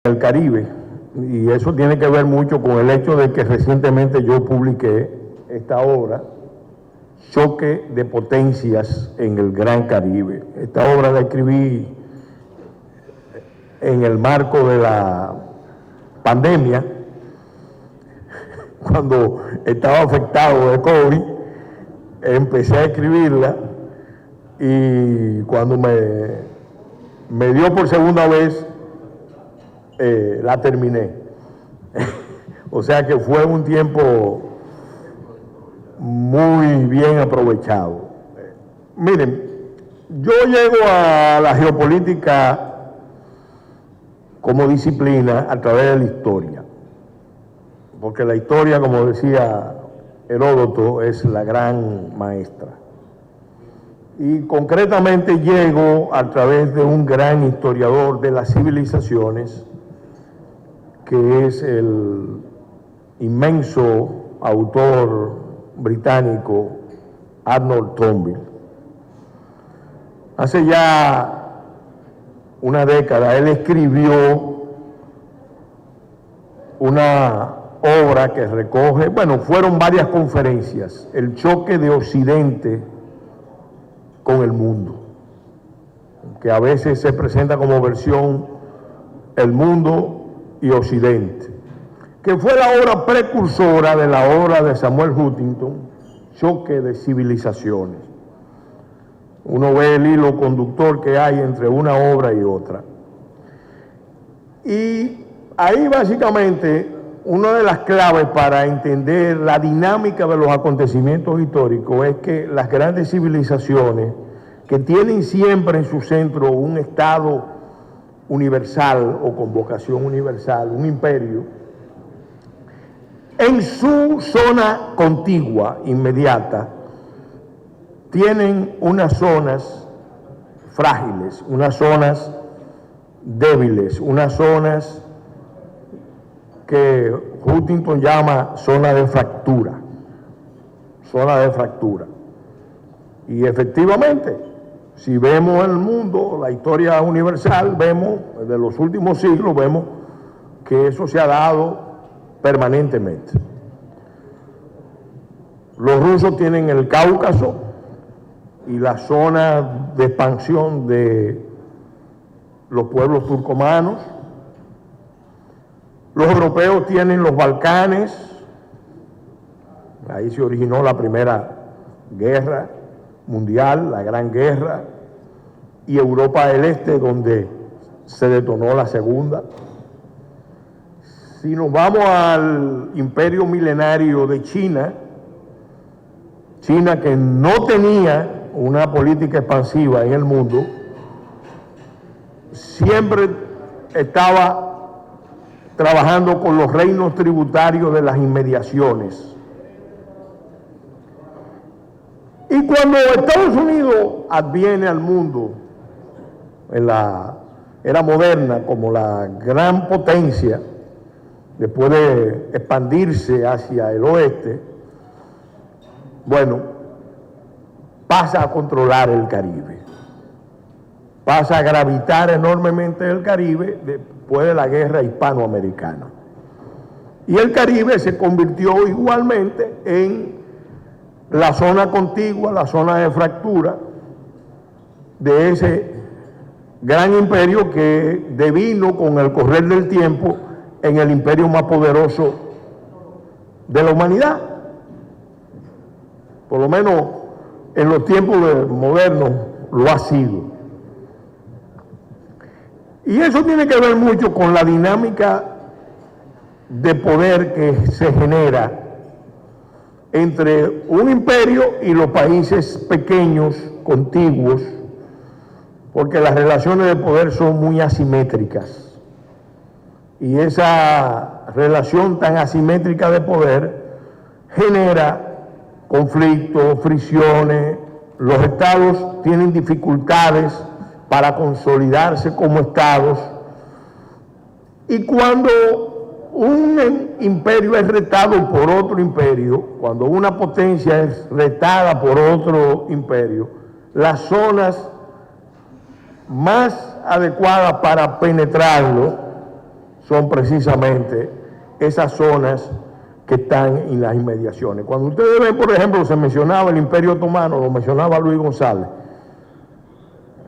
el Caribe, y eso tiene que ver mucho con el hecho de que recientemente yo publiqué esta obra, Choque de Potencias en el Gran Caribe. Esta obra la escribí en el marco de la pandemia, cuando estaba afectado de COVID, empecé a escribirla y cuando me dio por segunda vez, la terminé. O sea que fue un tiempo muy bien aprovechado. Miren, yo llego a la geopolítica como disciplina a través de la historia, porque la historia, como decía Heródoto, es la gran maestra. Y concretamente llego a través de un gran historiador de las civilizaciones, que es el inmenso autor británico Arnold Toynbee. Hace ya una década él escribió una obra que recoge, bueno, fueron varias conferencias, el choque de Occidente con el mundo, que a veces se presenta como versión El Mundo y Occidente, que fue la obra precursora de la obra de Samuel Huntington, Choque de Civilizaciones. Uno ve el hilo conductor que hay entre una obra y otra. Y ahí básicamente una de las claves para entender la dinámica de los acontecimientos históricos es que las grandes civilizaciones, que tienen siempre en su centro un Estado universal o con vocación universal, un imperio, en su zona contigua, inmediata, tienen unas zonas frágiles, unas zonas débiles, unas zonas que Huntington llama zona de fractura, zona de fractura. Y efectivamente, si vemos el mundo, la historia universal, vemos, de los últimos siglos, vemos que eso se ha dado permanentemente. Los rusos tienen el Cáucaso y la zona de expansión de los pueblos turcomanos. Los europeos tienen los Balcanes, ahí se originó la primera guerra mundial, la Gran Guerra, y Europa del Este, donde se detonó la segunda. Si nos vamos al imperio milenario de China, China que no tenía una política expansiva en el mundo, siempre estaba trabajando con los reinos tributarios de las inmediaciones. Y cuando Estados Unidos adviene al mundo en la era moderna como la gran potencia, después de expandirse hacia el oeste, bueno, pasa a controlar el Caribe, pasa a gravitar enormemente el Caribe después de la guerra hispanoamericana. Y el Caribe se convirtió igualmente en la zona contigua, la zona de fractura de ese gran imperio que devino con el correr del tiempo en el imperio más poderoso de la humanidad, por lo menos en los tiempos modernos lo ha sido. Y eso tiene que ver mucho con la dinámica de poder que se genera entre un imperio y los países pequeños, contiguos, porque las relaciones de poder son muy asimétricas. Y esa relación tan asimétrica de poder genera conflictos, fricciones. Los estados tienen dificultades para consolidarse como estados. Y cuando un imperio es retado por otro imperio, cuando una potencia es retada por otro imperio, las zonas más adecuadas para penetrarlo son precisamente esas zonas que están en las inmediaciones. Cuando ustedes ven, por ejemplo, se mencionaba el Imperio Otomano, lo mencionaba Luis González.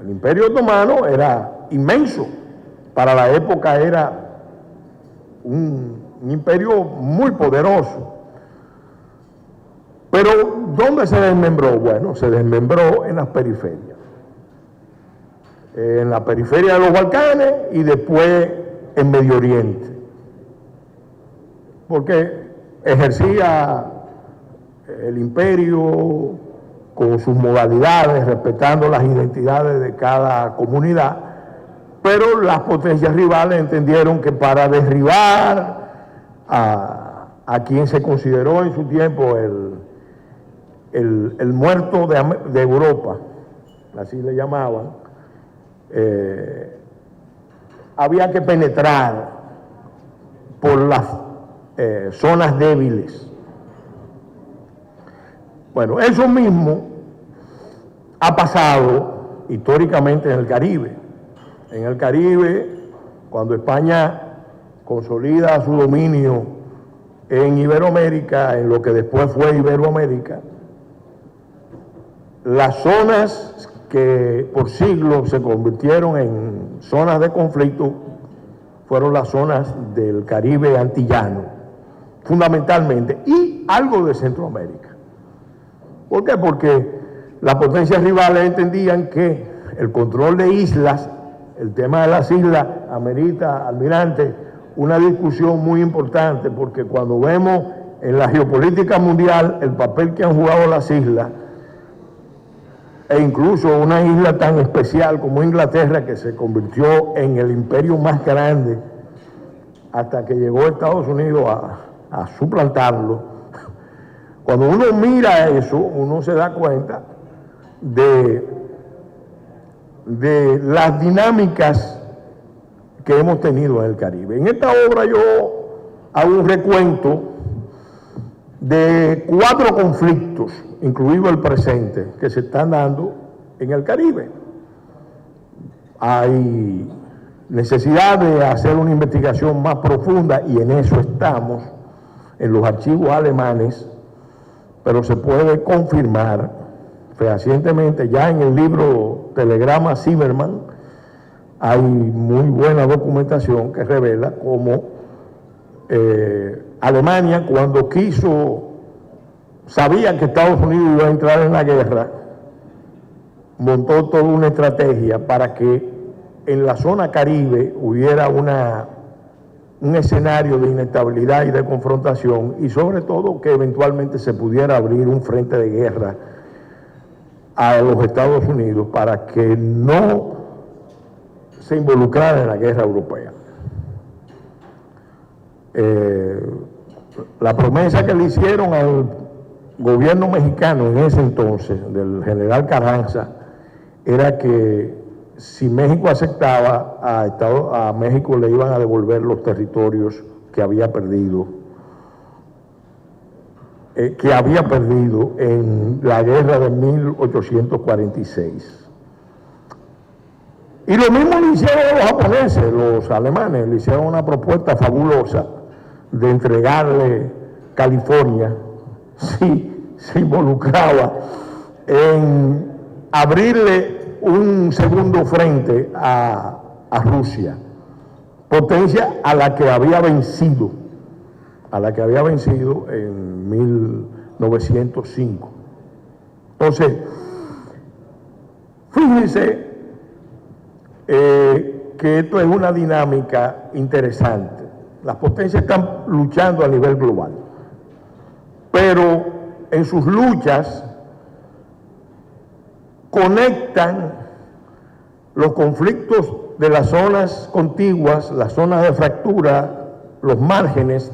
El Imperio Otomano era inmenso, para la época era un imperio muy poderoso. Pero, ¿dónde se desmembró? Bueno, se desmembró en las periferias. En la periferia de los Balcanes y después en Medio Oriente. Porque ejercía el imperio con sus modalidades, respetando las identidades de cada comunidad, pero las potencias rivales entendieron que para derribar a quien se consideró en su tiempo el muerto de Europa, así le llamaban, había que penetrar por las zonas débiles. Bueno, eso mismo ha pasado históricamente en el Caribe. En el Caribe, cuando España consolida su dominio en Iberoamérica, en lo que después fue Iberoamérica, las zonas que por siglos se convirtieron en zonas de conflicto fueron las zonas del Caribe antillano, fundamentalmente, y algo de Centroamérica. ¿Por qué? Porque las potencias rivales entendían que el control de islas, el tema de las islas, amerita, almirante, una discusión muy importante, porque cuando vemos en la geopolítica mundial el papel que han jugado las islas, e incluso una isla tan especial como Inglaterra, que se convirtió en el imperio más grande hasta que llegó Estados Unidos a suplantarlo. Cuando uno mira eso, uno se da cuenta de las dinámicas que hemos tenido en el Caribe. En esta obra yo hago un recuento de 4 conflictos, incluido el presente, que se están dando en el Caribe. Hay necesidad de hacer una investigación más profunda y en eso estamos, en los archivos alemanes, pero se puede confirmar fehacientemente ya en el libro Telegrama Zimmermann. Hay muy buena documentación que revela cómo Alemania, cuando sabía que Estados Unidos iba a entrar en la guerra, montó toda una estrategia para que en la zona Caribe hubiera un escenario de inestabilidad y de confrontación, y sobre todo que eventualmente se pudiera abrir un frente de guerra a los Estados Unidos para que no se involucrara en la guerra europea. La promesa que le hicieron al gobierno mexicano en ese entonces, del general Carranza, era que si México aceptaba, a México le iban a devolver los territorios que había perdido en la guerra de 1846. Y lo mismo le hicieron a los japoneses, los alemanes, le hicieron una propuesta fabulosa de entregarle California si se involucraba en abrirle un segundo frente a Rusia, potencia a la que había vencido en 1905. Entonces, fíjense que esto es una dinámica interesante. Las potencias están luchando a nivel global, pero en sus luchas conectan los conflictos de las zonas contiguas, las zonas de fractura, los márgenes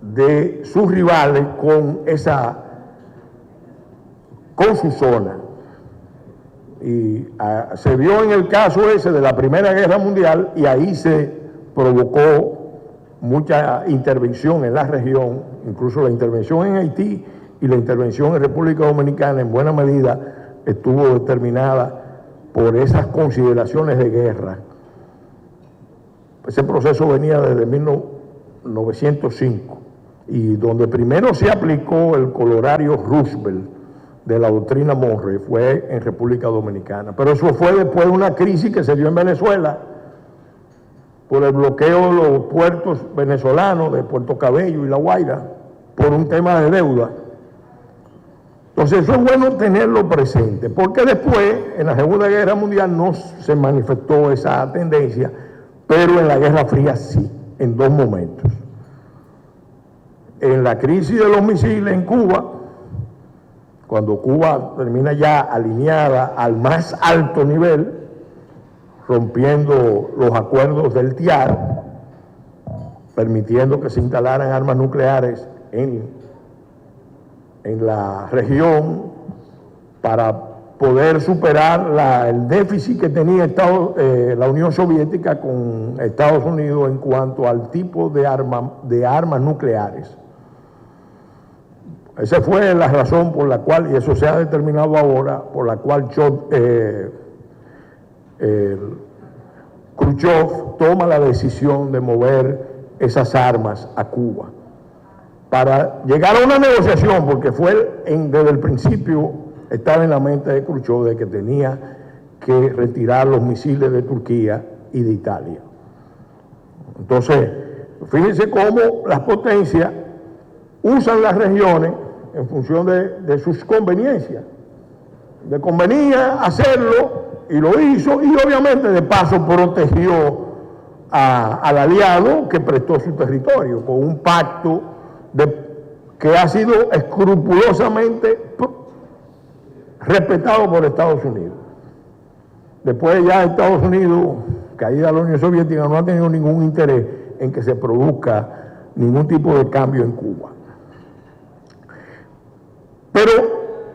de sus rivales con su zona. Y se vio en el caso ese de la Primera Guerra Mundial, y ahí se provocó mucha intervención en la región, incluso la intervención en Haití y la intervención en República Dominicana en buena medida estuvo determinada por esas consideraciones de guerra Ese proceso venía desde 1905 y donde primero se aplicó el colorario Roosevelt de la doctrina Monroe fue en República Dominicana. Pero eso fue después de una crisis que se dio en Venezuela por el bloqueo de los puertos venezolanos de Puerto Cabello y La Guaira por un tema de deuda. Entonces eso es bueno tenerlo presente, porque después, en la Segunda Guerra Mundial no se manifestó esa tendencia, pero en la Guerra Fría sí, en dos momentos. En la crisis de los misiles en Cuba, cuando Cuba termina ya alineada al más alto nivel, rompiendo los acuerdos del TIAR, permitiendo que se instalaran armas nucleares en la región para poder superar el déficit que tenía la Unión Soviética con Estados Unidos en cuanto al tipo de armas nucleares. Esa fue la razón por la cual, y eso se ha determinado ahora, por la cual Khrushchev toma la decisión de mover esas armas a Cuba para llegar a una negociación, porque desde el principio estaba en la mente de Khrushchev de que tenía que retirar los misiles de Turquía y de Italia. Entonces, fíjense cómo las potencias usan las regiones en función de sus conveniencias. Le convenía hacerlo y lo hizo, y obviamente de paso protegió al aliado que prestó su territorio con un pacto que ha sido escrupulosamente respetado por Estados Unidos. Después ya Estados Unidos, caída la Unión Soviética, no ha tenido ningún interés en que se produzca ningún tipo de cambio en Cuba. Pero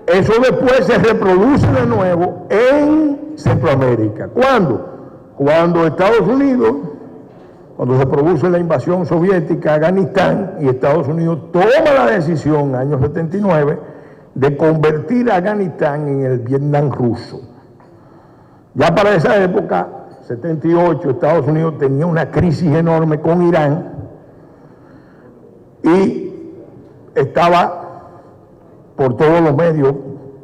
eso después se reproduce de nuevo en Centroamérica. ¿Cuándo? Cuando Estados Unidos, cuando se produce la invasión soviética a Afganistán y Estados Unidos toma la decisión, en el año 79, de convertir a Afganistán en el Vietnam ruso. Ya para esa época, 78, Estados Unidos tenía una crisis enorme con Irán y estaba por todos los medios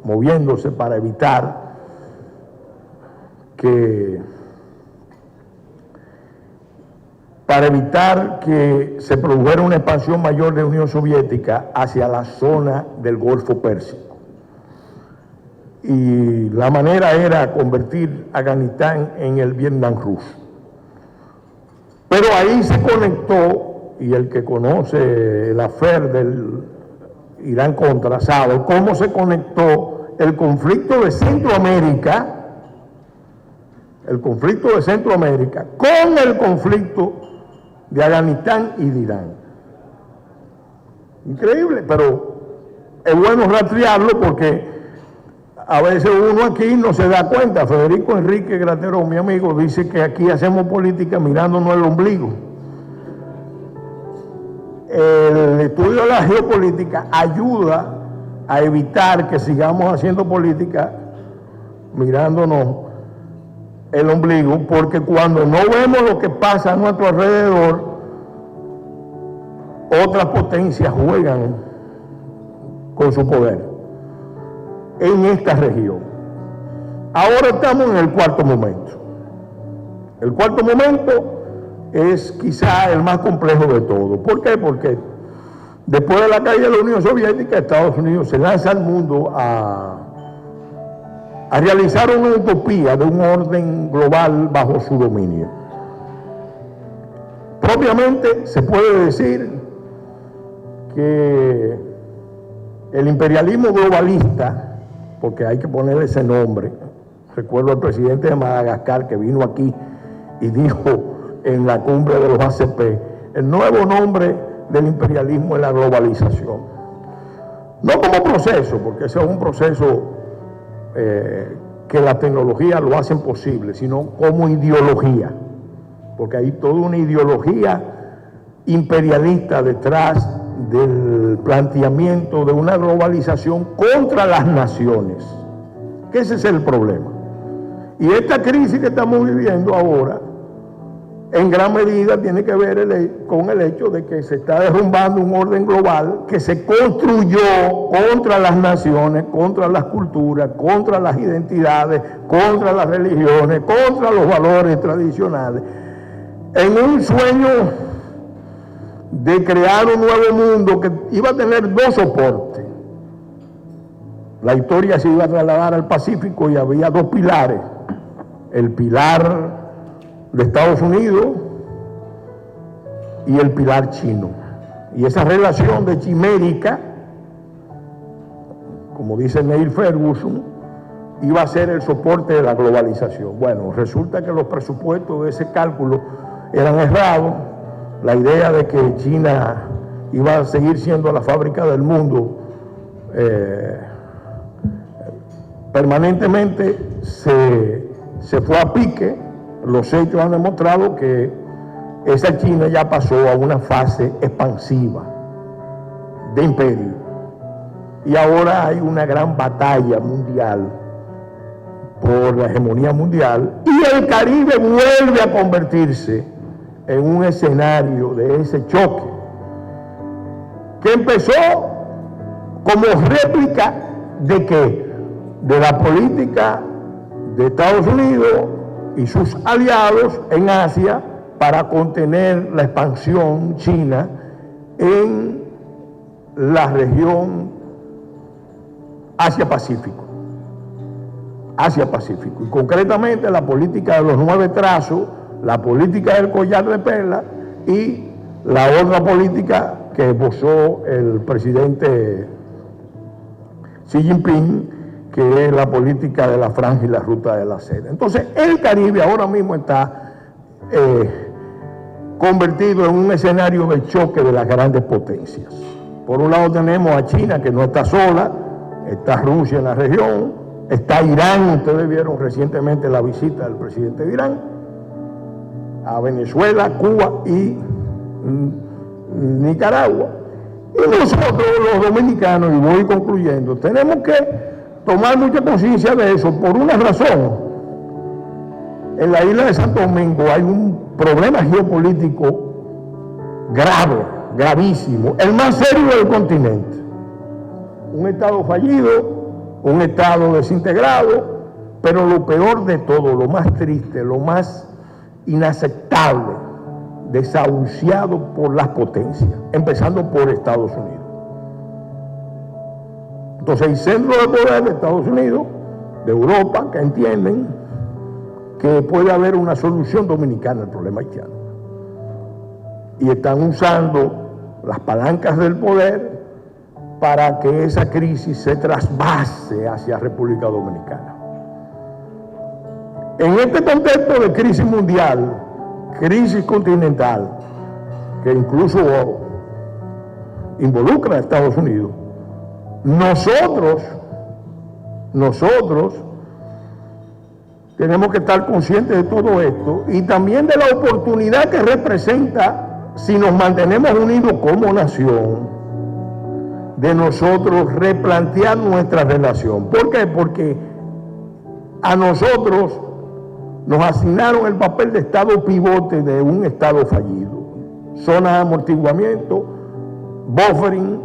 moviéndose para evitar que se produjera una expansión mayor de la Unión Soviética hacia la zona del Golfo Pérsico. Y la manera era convertir a Afganistán en el Vietnam ruso. Pero ahí se conectó, y el que conoce el affair del Irán contra sabe cómo se conectó el conflicto de Centroamérica, con el conflicto de Afganistán y de Irán. Increíble, pero es bueno rastrearlo porque a veces uno aquí no se da cuenta. Federico Enrique Gratero, mi amigo, dice que aquí hacemos política mirándonos el ombligo. El estudio de la geopolítica ayuda a evitar que sigamos haciendo política mirándonos el ombligo, porque cuando no vemos lo que pasa a nuestro alrededor, otras potencias juegan con su poder en esta región. Ahora estamos en el cuarto momento. El cuarto momento es quizá el más complejo de todo. ¿Por qué? Porque después de la caída de la Unión Soviética, Estados Unidos se lanza al mundo a realizar una utopía de un orden global bajo su dominio. Propiamente se puede decir que el imperialismo globalista, porque hay que ponerle ese nombre, recuerdo al presidente de Madagascar que vino aquí y dijo en la cumbre de los ACP, el nuevo nombre del imperialismo es la globalización. No como proceso, porque ese es un proceso que la tecnología lo hacen posible, sino como ideología, porque hay toda una ideología imperialista detrás del planteamiento de una globalización contra las naciones, que ese es el problema. Y esta crisis que estamos viviendo ahora en gran medida tiene que ver con el hecho de que se está derrumbando un orden global que se construyó contra las naciones, contra las culturas, contra las identidades, contra las religiones, contra los valores tradicionales, en un sueño de crear un nuevo mundo que iba a tener dos soportes. La historia se iba a trasladar al Pacífico y había dos pilares: el pilar de Estados Unidos y el pilar chino. Y esa relación de chimérica, como dice Neil Ferguson, iba a ser el soporte de la globalización. Bueno, resulta que los presupuestos de ese cálculo eran errados. La idea de que China iba a seguir siendo la fábrica del mundo permanentemente se fue a pique. Los hechos han demostrado que esa China ya pasó a una fase expansiva de imperio. Y ahora hay una gran batalla mundial por la hegemonía mundial, y el Caribe vuelve a convertirse en un escenario de ese choque, que empezó como réplica de ¿qué? De la política de Estados Unidos y sus aliados en Asia para contener la expansión china en la región Asia-Pacífico. Asia-Pacífico. Y concretamente la política de los 9 trazos, la política del collar de perlas y la otra política que esbozó el presidente Xi Jinping, que es la política de la franja y la ruta de la seda. Entonces, el Caribe ahora mismo está convertido en un escenario de choque de las grandes potencias. Por un lado tenemos a China, que no está sola, está Rusia en la región, está Irán. Ustedes vieron recientemente la visita del presidente de Irán a Venezuela, Cuba y Nicaragua. Y nosotros, los dominicanos, y voy concluyendo, tenemos que tomar mucha conciencia de eso por una razón. En la isla de Santo Domingo hay un problema geopolítico grave, gravísimo, el más serio del continente. Un Estado fallido, un Estado desintegrado, pero lo peor de todo, lo más triste, lo más inaceptable, desahuciado por las potencias, empezando por Estados Unidos. Entonces hay centros de poder de Estados Unidos, de Europa, que entienden que puede haber una solución dominicana al problema haitiano. Y están usando las palancas del poder para que esa crisis se trasvase hacia República Dominicana. En este contexto de crisis mundial, crisis continental, que incluso involucra a Estados Unidos, nosotros tenemos que estar conscientes de todo esto y también de la oportunidad que representa, si nos mantenemos unidos como nación, de nosotros replantear nuestra relación. ¿Por qué? Porque a nosotros nos asignaron el papel de Estado pivote de un Estado fallido. Zona de amortiguamiento, buffering,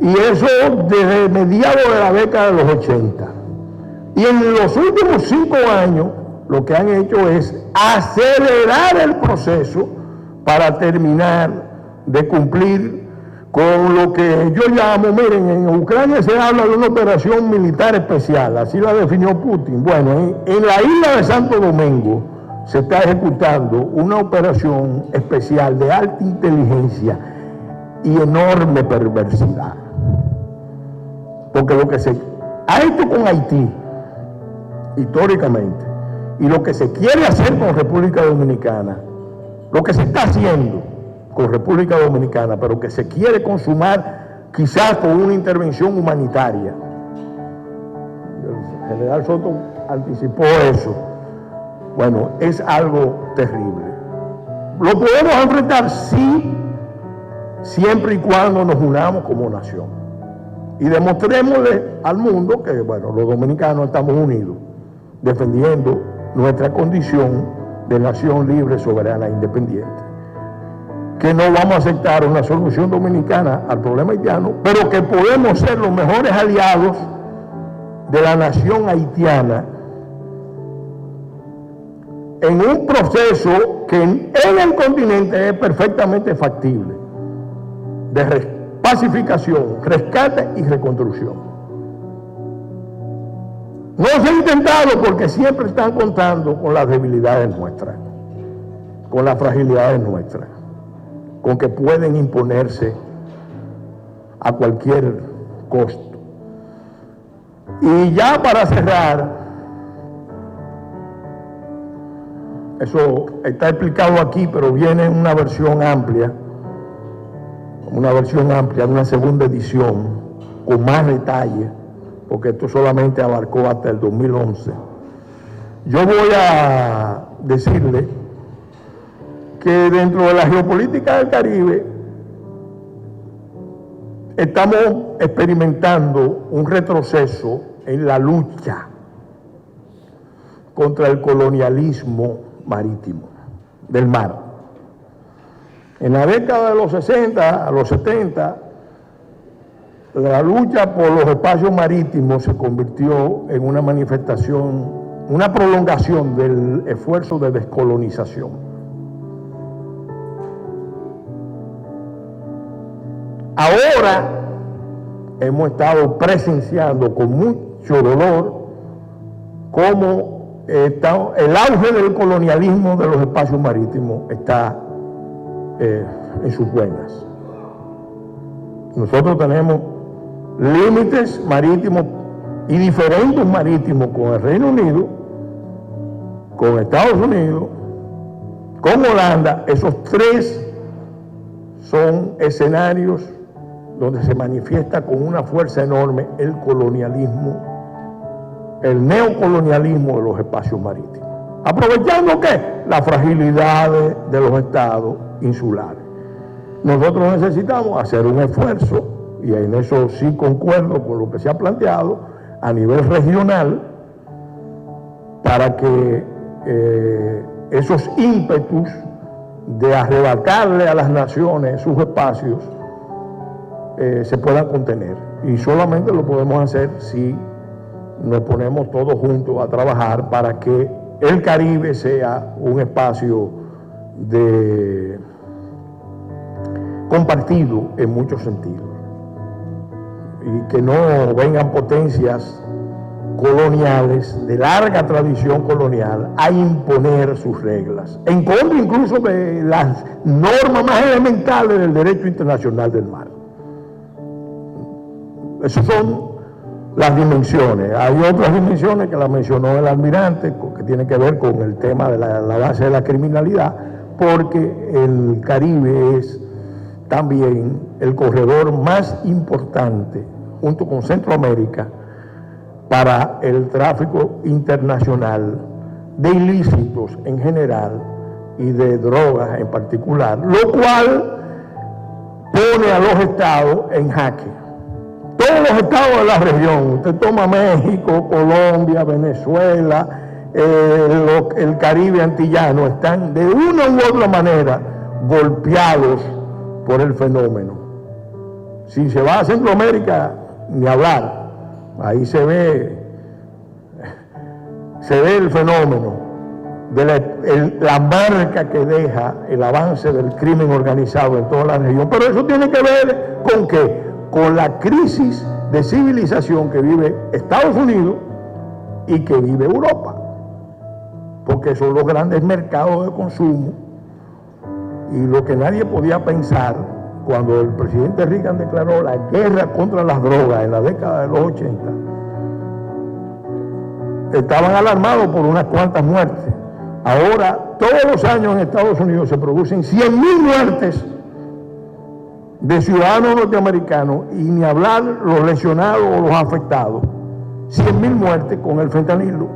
y eso desde mediados de la década de los 80. Y en los últimos 5 años lo que han hecho es acelerar el proceso para terminar de cumplir con lo que yo llamo, miren, en Ucrania se habla de una operación militar especial, así la definió Putin. Bueno, en la isla de Santo Domingo se está ejecutando una operación especial de alta inteligencia y enorme perversidad. Porque lo que se ha hecho con Haití, históricamente, y lo que se quiere hacer con República Dominicana, lo que se está haciendo con República Dominicana, pero que se quiere consumar quizás con una intervención humanitaria. El general Soto anticipó eso. Bueno, es algo terrible. ¿Lo podemos enfrentar? Sí, siempre y cuando nos unamos como nación. Y demostrémosle al mundo que, bueno, los dominicanos estamos unidos, defendiendo nuestra condición de nación libre, soberana e independiente. Que no vamos a aceptar una solución dominicana al problema haitiano, pero que podemos ser los mejores aliados de la nación haitiana en un proceso que en el continente es perfectamente factible de pacificación, rescate y reconstrucción. No se ha intentado porque siempre están contando con las debilidades nuestras, con las fragilidades nuestras, con que pueden imponerse a cualquier costo. Y ya para cerrar, eso está explicado aquí, pero viene en una versión amplia, una segunda edición, con más detalle, porque esto solamente abarcó hasta el 2011. Yo voy a decirle que dentro de la geopolítica del Caribe estamos experimentando un retroceso en la lucha contra el colonialismo marítimo del mar. En la década de los 60 a los 70, la lucha por los espacios marítimos se convirtió en una manifestación, una prolongación del esfuerzo de descolonización. Ahora hemos estado presenciando con mucho dolor cómo el auge del colonialismo de los espacios marítimos está en sus buenas. Nosotros tenemos límites marítimos y diferentes marítimos con el Reino Unido, con Estados Unidos, con Holanda. Esos tres son escenarios donde se manifiesta con una fuerza enorme el colonialismo, el neocolonialismo de los espacios marítimos. ¿Aprovechando qué? Las fragilidades de los estados insulares. Nosotros necesitamos hacer un esfuerzo, y en eso sí concuerdo con lo que se ha planteado, a nivel regional, para que esos ímpetus de arrebatarle a las naciones sus espacios se puedan contener. Y solamente lo podemos hacer si nos ponemos todos juntos a trabajar para que el Caribe sea un espacio compartido en muchos sentidos, y que no vengan potencias coloniales de larga tradición colonial a imponer sus reglas, en contra incluso de las normas más elementales del derecho internacional del mar. Esas son las dimensiones. Hay otras dimensiones que las mencionó el almirante, que tienen que ver con el tema de la base de la criminalidad, porque el Caribe es también el corredor más importante, junto con Centroamérica, para el tráfico internacional de ilícitos en general y de drogas en particular, lo cual pone a los estados en jaque. Todos los estados de la región, usted toma México, Colombia, Venezuela, el Caribe antillano, están de una u otra manera golpeados por el fenómeno. Si se va a Centroamérica, ni hablar, ahí se ve el fenómeno de la marca que deja el avance del crimen organizado en toda la región. Pero eso tiene que ver con ¿qué? Con la crisis de civilización que vive Estados Unidos y que vive Europa, porque son los grandes mercados de consumo. Y lo que nadie podía pensar cuando el presidente Reagan declaró la guerra contra las drogas en la década de los 80, estaban alarmados por unas cuantas muertes. Ahora, todos los años en Estados Unidos se producen 100.000 muertes de ciudadanos norteamericanos, y ni hablar los lesionados o los afectados. 100.000 muertes con el fentanilo.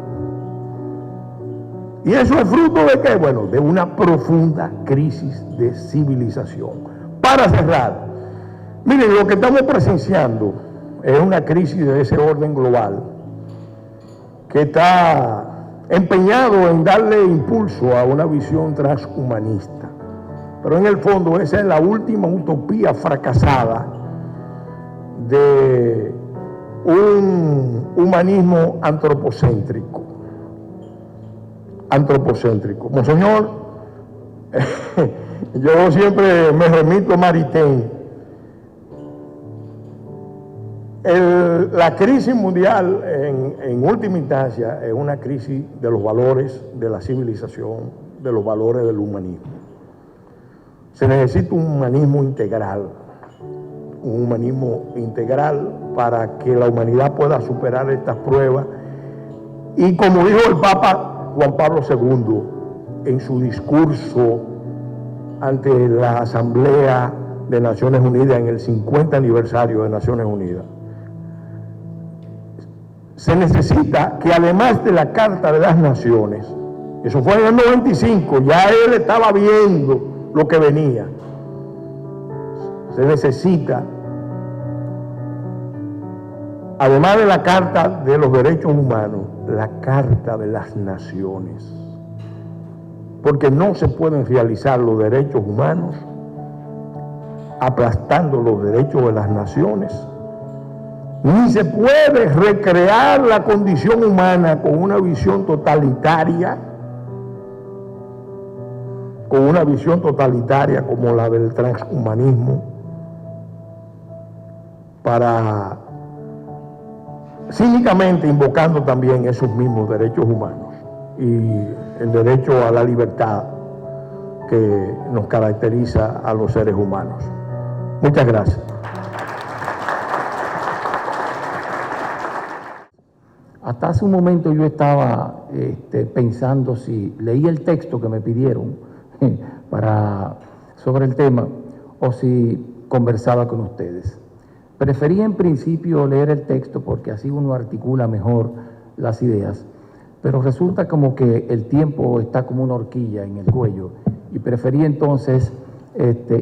¿Y eso es fruto de qué? Bueno, de una profunda crisis de civilización. Para cerrar, miren, lo que estamos presenciando es una crisis de ese orden global que está empeñado en darle impulso a una visión transhumanista. Pero en el fondo esa es la última utopía fracasada de un humanismo antropocéntrico. Monseñor, yo siempre me remito a Maritain. La crisis mundial, en última instancia, es una crisis de los valores de la civilización, de los valores del humanismo. Se necesita un humanismo integral para que la humanidad pueda superar estas pruebas. Y como dijo el Papa Juan Pablo II en su discurso ante la Asamblea de Naciones Unidas en el 50 aniversario de Naciones Unidas, se necesita que además de la Carta de las Naciones, eso fue en el 95, ya él estaba viendo lo que venía, se necesita, además de la Carta de los Derechos Humanos, la Carta de las Naciones, porque no se pueden realizar los derechos humanos aplastando los derechos de las naciones, ni se puede recrear la condición humana con una visión totalitaria, como la del transhumanismo, para cínicamente invocando también esos mismos derechos humanos y el derecho a la libertad que nos caracteriza a los seres humanos. Muchas gracias. Hasta hace un momento yo estaba pensando si leía el texto que me pidieron sobre el tema o si conversaba con ustedes. Preferí en principio leer el texto porque así uno articula mejor las ideas, pero resulta como que el tiempo está como una horquilla en el cuello y preferí entonces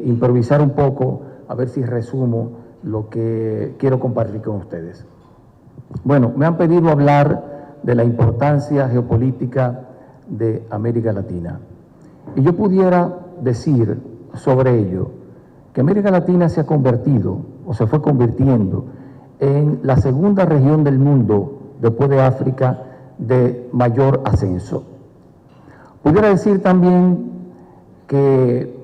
improvisar un poco a ver si resumo lo que quiero compartir con ustedes. Bueno, me han pedido hablar de la importancia geopolítica de América Latina. Y yo pudiera decir sobre ello que América Latina se ha convertido o se fue convirtiendo en la segunda región del mundo después de África de mayor ascenso. Pudiera decir también que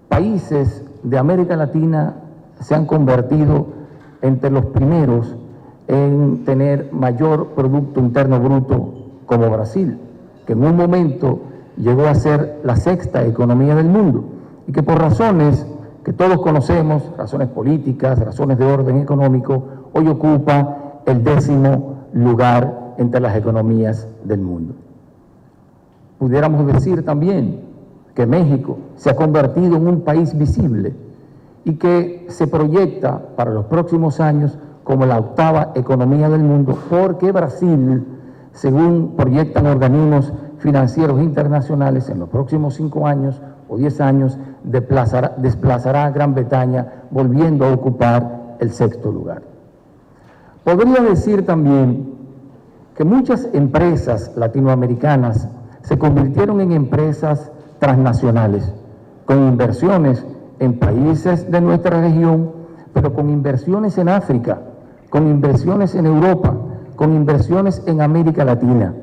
países de América Latina se han convertido entre los primeros en tener mayor Producto Interno Bruto, como Brasil, que en un momento llegó a ser la sexta economía del mundo y que por razones que todos conocemos, razones políticas, razones de orden económico, hoy ocupa el 10º lugar entre las economías del mundo. Pudiéramos decir también que México se ha convertido en un país visible y que se proyecta para los próximos años como la 8ª economía del mundo, porque Brasil, según proyectan organismos financieros internacionales, en los próximos 5 años o 10 años desplazará a Gran Bretaña, volviendo a ocupar el 6º lugar. Podría decir también que muchas empresas latinoamericanas se convirtieron en empresas transnacionales, con inversiones en países de nuestra región, pero con inversiones en África, con inversiones en Europa, con inversiones en América Latina.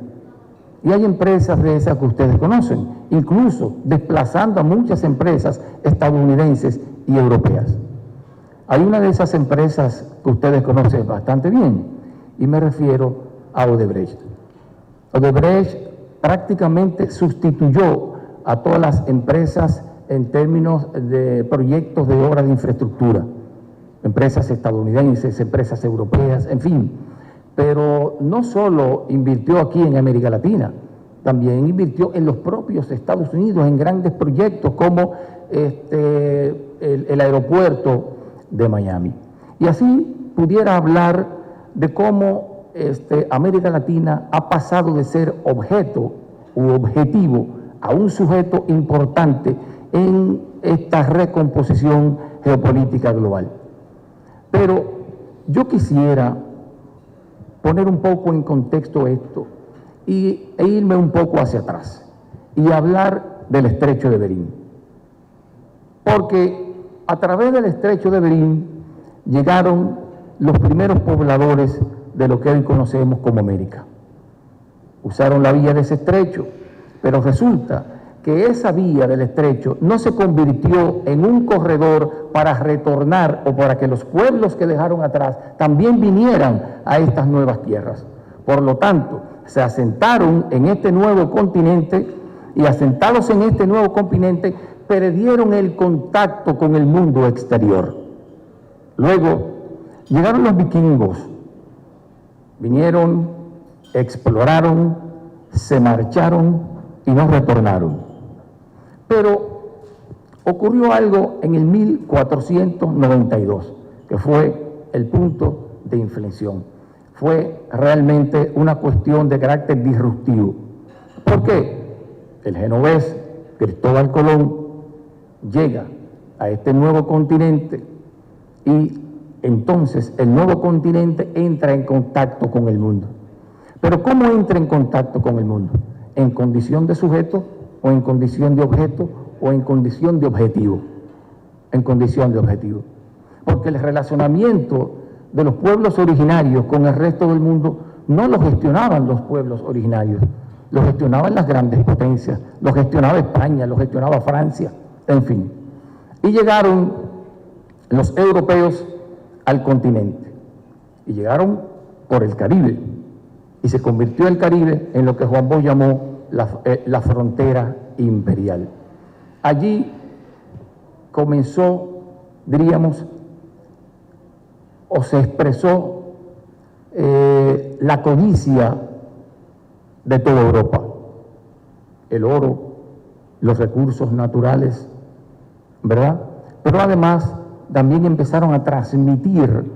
Y hay empresas de esas que ustedes conocen, incluso desplazando a muchas empresas estadounidenses y europeas. Hay una de esas empresas que ustedes conocen bastante bien, y me refiero a Odebrecht. Odebrecht prácticamente sustituyó a todas las empresas en términos de proyectos de obra de infraestructura, empresas estadounidenses, empresas europeas, en fin. Pero no solo invirtió aquí en América Latina, también invirtió en los propios Estados Unidos en grandes proyectos como el aeropuerto de Miami. Y así pudiera hablar de cómo América Latina ha pasado de ser objeto u objetivo a un sujeto importante en esta recomposición geopolítica global. Pero yo quisiera poner un poco en contexto esto e irme un poco hacia atrás y hablar del Estrecho de Bering. Porque a través del Estrecho de Bering llegaron los primeros pobladores de lo que hoy conocemos como América. Usaron la vía de ese estrecho, pero resulta que esa vía del estrecho no se convirtió en un corredor para retornar o para que los pueblos que dejaron atrás también vinieran a estas nuevas tierras. Por lo tanto, se asentaron en este nuevo continente y asentados en este nuevo continente perdieron el contacto con el mundo exterior. Luego llegaron los vikingos, vinieron, exploraron, se marcharon y no retornaron. Pero ocurrió algo en el 1492, que fue el punto de inflexión. Fue realmente una cuestión de carácter disruptivo. ¿Por qué? El genovés Cristóbal Colón llega a este nuevo continente y entonces el nuevo continente entra en contacto con el mundo. Pero ¿cómo entra en contacto con el mundo? ¿En condición de sujeto o en condición de objeto o en condición de objetivo? En condición de objetivo. Porque el relacionamiento de los pueblos originarios con el resto del mundo no lo gestionaban los pueblos originarios, lo gestionaban las grandes potencias, lo gestionaba España, lo gestionaba Francia, en fin. Y llegaron los europeos al continente y llegaron por el Caribe y se convirtió el Caribe en lo que Juan Bosch llamó la frontera imperial. Allí comenzó, diríamos, o se expresó la codicia de toda Europa, el oro, los recursos naturales, ¿verdad? Pero además también empezaron a transmitir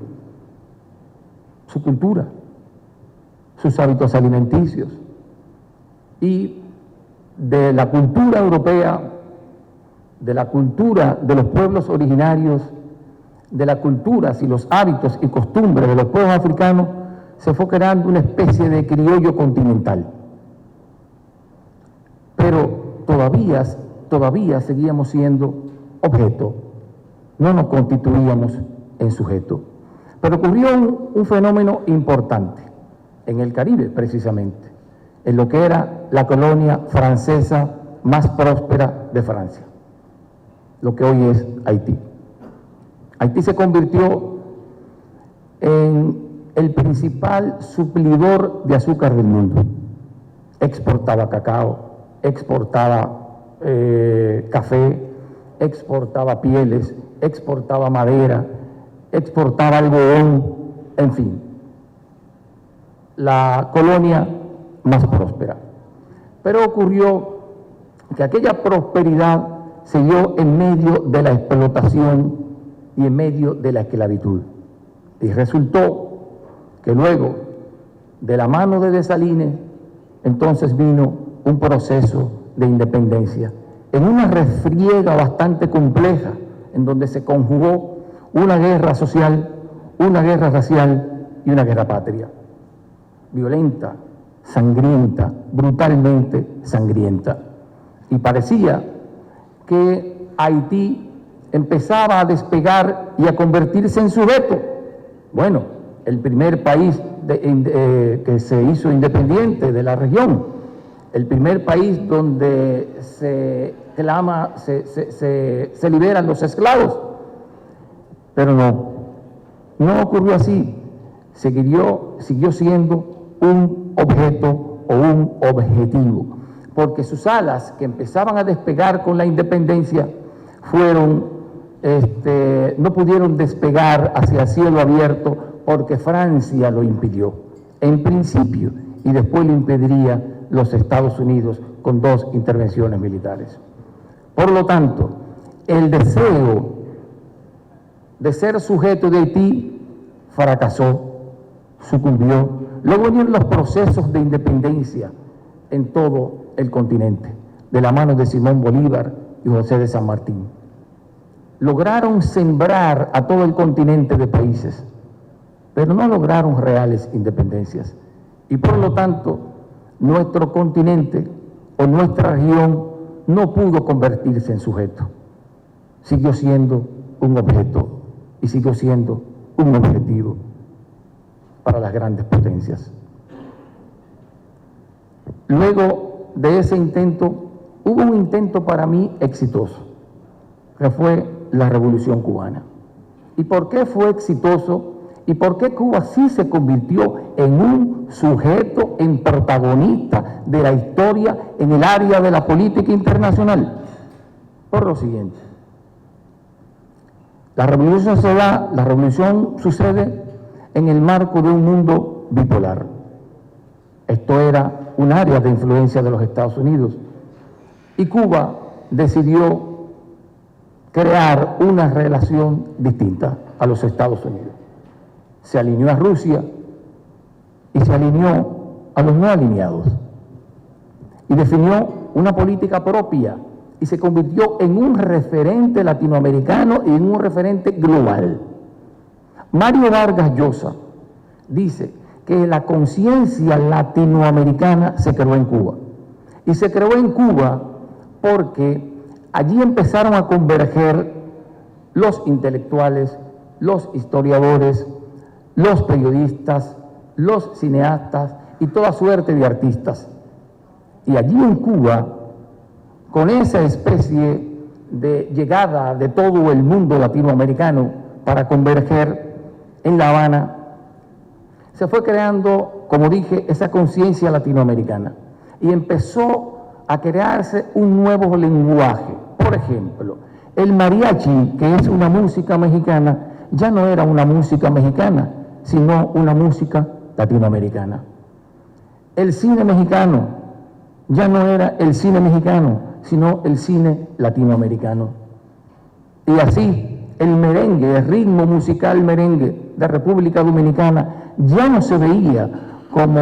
su cultura, sus hábitos alimenticios. Y de la cultura europea, de la cultura de los pueblos originarios, de las culturas y los hábitos y costumbres de los pueblos africanos, se fue creando una especie de criollo continental. Pero todavía seguíamos siendo objeto, no nos constituíamos en sujeto. Pero ocurrió un fenómeno importante en el Caribe, precisamente, en lo que era la colonia francesa más próspera de Francia, lo que hoy es Haití. Haití se convirtió en el principal suplidor de azúcar del mundo. Exportaba cacao, exportaba café, exportaba pieles, exportaba madera, exportaba algodón, en fin. La colonia más próspera. Pero ocurrió que aquella prosperidad se dio en medio de la explotación y en medio de la esclavitud. Y resultó que luego, de la mano de Dessalines, entonces vino un proceso de independencia, en una refriega bastante compleja, en donde se conjugó una guerra social, una guerra racial y una guerra patria. Violenta, sangrienta, brutalmente sangrienta. Y parecía que Haití empezaba a despegar y a convertirse en sujeto. Bueno, el primer país que se hizo independiente de la región, el primer país donde se liberan los esclavos. Pero no ocurrió así. Siguió siendo un objeto o un objetivo, porque sus alas, que empezaban a despegar con la independencia, no pudieron despegar hacia el cielo abierto porque Francia lo impidió, en principio, y después lo impediría los Estados Unidos con 2 intervenciones militares. Por lo tanto, el deseo de ser sujeto de Haití fracasó, sucumbió. Luego vinieron los procesos de independencia en todo el continente, de la mano de Simón Bolívar y José de San Martín. Lograron sembrar a todo el continente de países, pero no lograron reales independencias. Y por lo tanto, nuestro continente o nuestra región no pudo convertirse en sujeto. Siguió siendo un objeto y siguió siendo un objetivo para las grandes potencias. Luego de ese intento, hubo un intento para mí exitoso, que fue la Revolución Cubana. ¿Y por qué fue exitoso? ¿Y por qué Cuba sí se convirtió en un sujeto, en protagonista de la historia en el área de la política internacional? Por lo siguiente. La revolución sucede en el marco de un mundo bipolar. Esto era un área de influencia de los Estados Unidos. Y Cuba decidió crear una relación distinta a los Estados Unidos. Se alineó a Rusia y se alineó a los no alineados. Y definió una política propia y se convirtió en un referente latinoamericano y en un referente global. Mario Vargas Llosa dice que la conciencia latinoamericana se creó en Cuba. Y se creó en Cuba porque allí empezaron a converger los intelectuales, los historiadores, los periodistas, los cineastas y toda suerte de artistas. Y allí en Cuba, con esa especie de llegada de todo el mundo latinoamericano para converger en La Habana, se fue creando, como dije, esa conciencia latinoamericana y empezó a crearse un nuevo lenguaje. Por ejemplo, el mariachi, que es una música mexicana, ya no era una música mexicana, sino una música latinoamericana. El cine mexicano ya no era el cine mexicano, sino el cine latinoamericano. Y así, el merengue, el ritmo musical merengue de República Dominicana ya no se veía como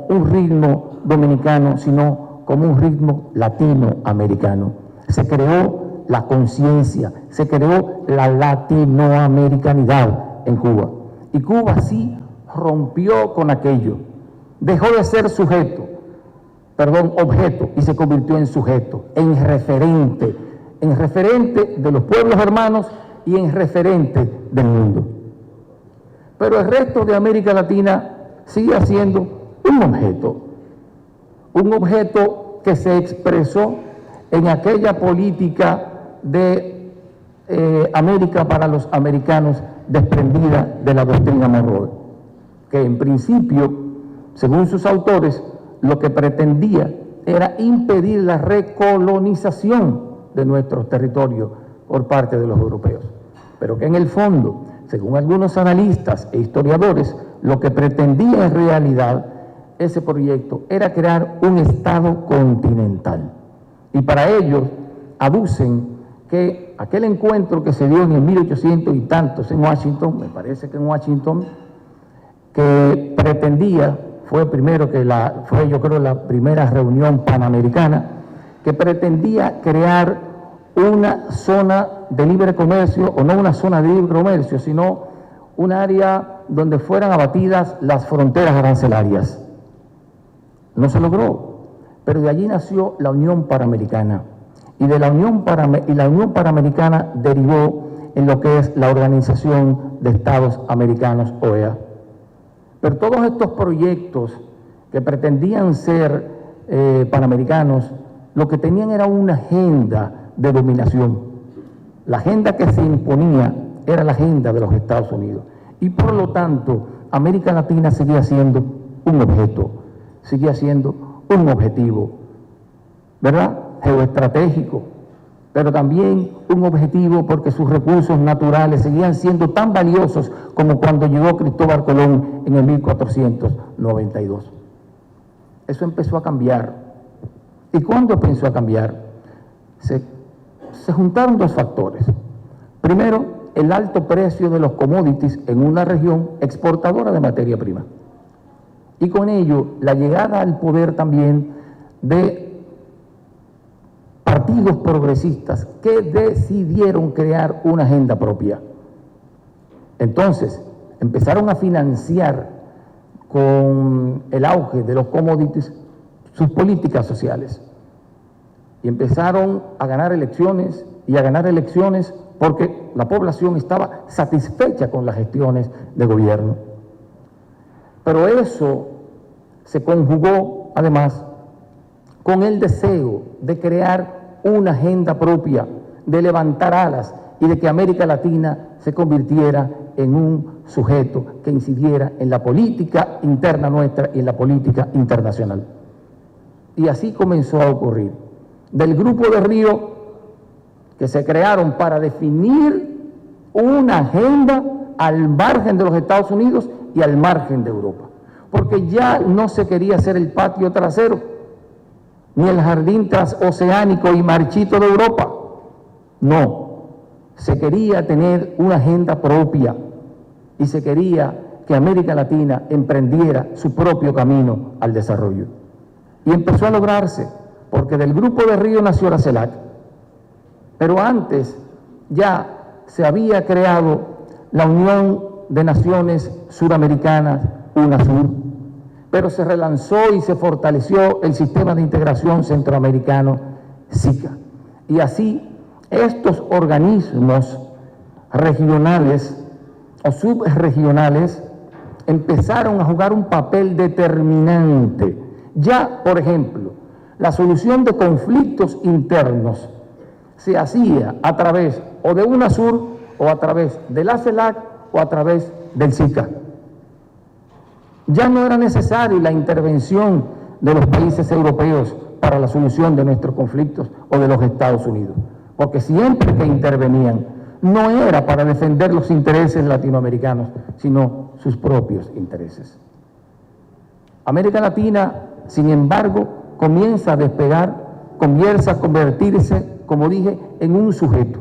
un ritmo dominicano, sino como un ritmo latinoamericano. Se creó la conciencia, se creó la latinoamericanidad en Cuba. Y Cuba sí rompió con aquello. Dejó de ser objeto, y se convirtió en sujeto, en referente de los pueblos hermanos y en referente del mundo. Pero el resto de América Latina sigue siendo un objeto que se expresó en aquella política de América para los americanos desprendida de la doctrina Monroe, que en principio, según sus autores, lo que pretendía era impedir la recolonización de nuestros territorios por parte de los europeos, pero que en el fondo, según algunos analistas e historiadores, lo que pretendía en realidad ese proyecto era crear un Estado continental. Y para ellos aducen que aquel encuentro que se dio en el 1800 y tantos en Washington, me parece que en Washington, que pretendía, fue yo creo la primera reunión panamericana, que pretendía crear una zona de libre comercio, o no una zona de libre comercio, sino un área donde fueran abatidas las fronteras arancelarias. No se logró, pero de allí nació la Unión Panamericana, y de la Unión Panamericana derivó en lo que es la Organización de Estados Americanos, OEA. Pero todos estos proyectos que pretendían ser panamericanos, lo que tenían era una agenda de dominación. La agenda que se imponía era la agenda de los Estados Unidos. Y por lo tanto, América Latina seguía siendo un objeto, seguía siendo un objetivo, ¿verdad? Geoestratégico, pero también un objetivo porque sus recursos naturales seguían siendo tan valiosos como cuando llegó Cristóbal Colón en el 1492. Eso empezó a cambiar. ¿Y cuándo empezó a cambiar? Se juntaron dos factores. Primero, el alto precio de los commodities en una región exportadora de materia prima. Y con ello, la llegada al poder también de partidos progresistas que decidieron crear una agenda propia. Entonces, empezaron a financiar con el auge de los commodities sus políticas sociales. Y empezaron a ganar elecciones y a ganar elecciones porque la población estaba satisfecha con las gestiones de gobierno. Pero eso se conjugó, además, con el deseo de crear una agenda propia, de levantar alas y de que América Latina se convirtiera en un sujeto que incidiera en la política interna nuestra y en la política internacional. Y así comenzó a ocurrir. Del Grupo de Río, que se crearon para definir una agenda al margen de los Estados Unidos y al margen de Europa, porque ya no se quería hacer el patio trasero, ni el jardín transoceánico y marchito de Europa. No, se quería tener una agenda propia y se quería que América Latina emprendiera su propio camino al desarrollo. Y empezó a lograrse, porque del Grupo de Río nació la CELAC, pero antes ya se había creado la Unión de Naciones Suramericanas, UNASUR, pero se relanzó y se fortaleció el Sistema de Integración Centroamericano, SICA. Y así estos organismos regionales o subregionales empezaron a jugar un papel determinante. Ya, por ejemplo, la solución de conflictos internos se hacía a través o de UNASUR o a través de la CELAC o a través del SICA. Ya no era necesaria la intervención de los países europeos para la solución de nuestros conflictos o de los Estados Unidos, porque siempre que intervenían no era para defender los intereses latinoamericanos, sino sus propios intereses. América Latina, sin embargo, comienza a despegar, comienza a convertirse, como dije, en un sujeto,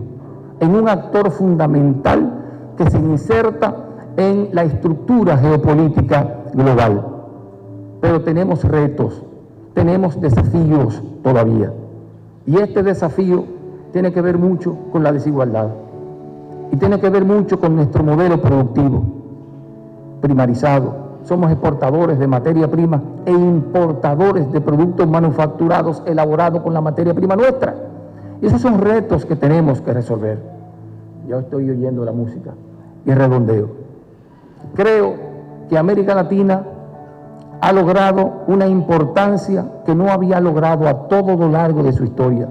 en un actor fundamental que se inserta en la estructura geopolítica global. Pero tenemos retos, tenemos desafíos todavía. Y este desafío tiene que ver mucho con la desigualdad y tiene que ver mucho con nuestro modelo productivo primarizado. Somos exportadores de materia prima e importadores de productos manufacturados elaborados con la materia prima nuestra. Y esos son retos que tenemos que resolver. Ya estoy oyendo la música y redondeo. Creo que América Latina ha logrado una importancia que no había logrado a todo lo largo de su historia,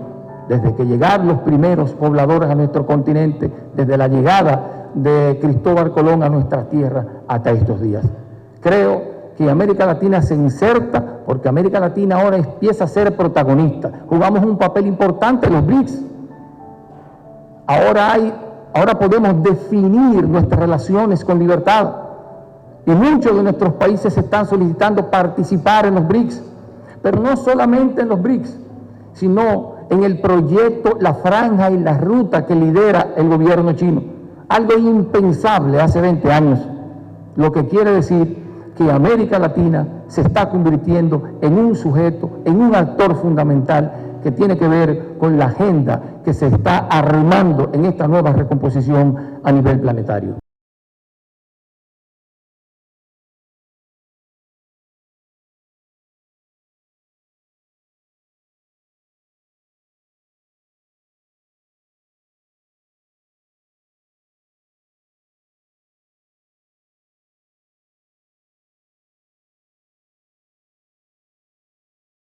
desde que llegaron los primeros pobladores a nuestro continente, desde la llegada de Cristóbal Colón a nuestras tierras hasta estos días. Creo que América Latina se inserta porque América Latina ahora empieza a ser protagonista. Jugamos un papel importante en los BRICS. Ahora podemos definir nuestras relaciones con libertad. Y muchos de nuestros países están solicitando participar en los BRICS, pero no solamente en los BRICS, sino en el proyecto La Franja y la Ruta que lidera el gobierno chino. Algo impensable hace 20 años, lo que quiere decir que América Latina se está convirtiendo en un sujeto, en un actor fundamental que tiene que ver con la agenda que se está armando en esta nueva recomposición a nivel planetario.